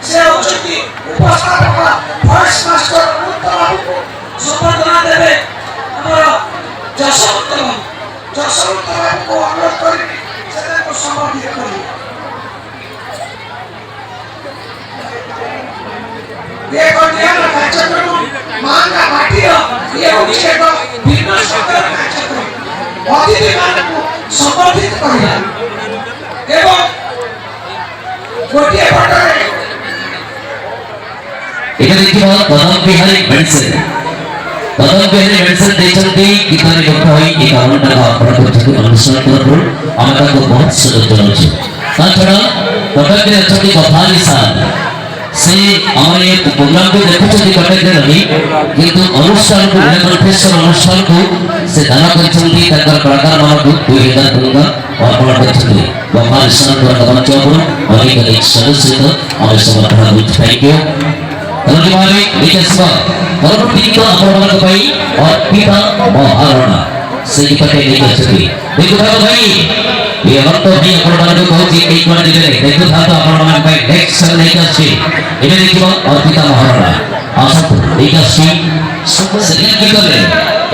से होचंती उपस्थापक forest master उत्तम बाबू को संबर्धना देवे हमर जसवंत बाबू को अनुरोध करी से को संबोधित करी ये कन्या कार्यक्रम मान का पाठिया ये उचित भिन्न शब्दर कार्यक्रम अतिथि मान को संबोधित करिया एवं गोटिए पटरे এটা দেখিব পদম বিহারী মেডিসিন ଦେଇଛନ୍ତି ଗୀତରେ ଗପ ହୋଇ ଏ କାମଟାକୁ ଆପଣ କରୁଛନ୍ତି ଅନୁସରଣ କରନ୍ତୁ ଆମେ ତାକୁ ବହୁତ ସୁଯୋଗ ଜଣାଉଛୁ ତା ଛଡ଼ା କଟକରେ ଅଛନ୍ତି ଗଫାରୀ ସାର୍ ସେ ଆମର ଏ ପ୍ରୋଗ୍ରାମକୁ ଦେଖୁଛନ୍ତି କଟକରେ ରହି କିନ୍ତୁ ଅନୁଷ୍ଠାନକୁ ନୀଳକଣ୍ଠେଶ୍ୱର ଅନୁଷ୍ଠାନକୁ ସେ ଦାନ କରିଛନ୍ତି ତାଙ୍କର କଳାକାରମାନଙ୍କୁ 2000 ଟଙ୍କା ଅର୍ପଣ କରିଛନ୍ତି ଗଫାରୀ ସାର୍ଙ୍କର କର୍ମଚାରୀ ଅନେକ ସଦସ୍ୟ ଆମେ ସମର୍ଥନ କରୁଛୁ thank you Terjemahan dikasih perhatikan apa-apa baik kita maharana sekitar ini terjadi. Dikutip baik, dia waktu dia korban itu kau jika ikut dia ni, dikutip apa-apa baik next dikasih. Ini dikutip kita maharana. Asal dikasih sekian kita ni,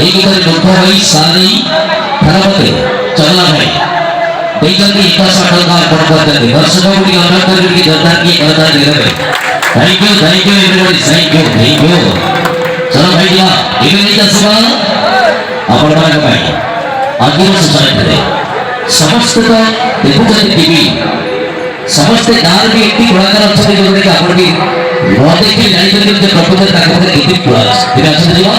ini kita dokter sari terapi jalan baik. Dikasih ikhlas akan korban tadi. Bersama kita orang kerja kita tadi kita jadi. Thank you everybody, thank you. चलो भैया event का सुबह आपण का भाई आगे society समस्त का देखुଛନ୍ତି टीवी समस्त गाँव भी एक कलाकार अच्छे जोड़े का आपण भी बहुत देखी जानी करके जो प्रपोजल का करके कितनी क्लास फिर अच्छा जीवा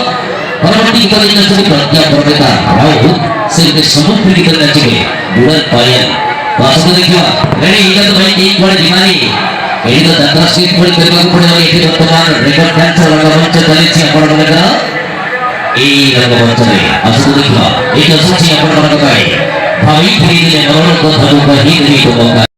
परवर्ती की तरह जैसे प्रज्ञा प्रज्ञा राव से के समुद्र की तरह चाहिए बुढ़ा पाया वास्तव देखिए रेडी इधर तो भाई एक बड़े बीमारी ini to data sheet pun କରିବାକୁ ପଡ଼ିବ ଏଠି ବର୍ତ୍ତମାନ ରେକର୍ଡ ଡ୍ୟାନ୍ସ ରଙ୍ଗମଞ୍ଚ ଚାଲିଛି ଆପଣମାନଙ୍କର ଏଇ ରଙ୍ଗମଞ୍ଚରେ ଆସନ୍ତୁ ଦେଖିବା ଏଇଠି ଅସୁଛି ଆପଣମାନଙ୍କ ପାଇଁ ଭାବି ଫେରିଦେଲେ ମରଣ କଥାକୁ କହି ଦେବି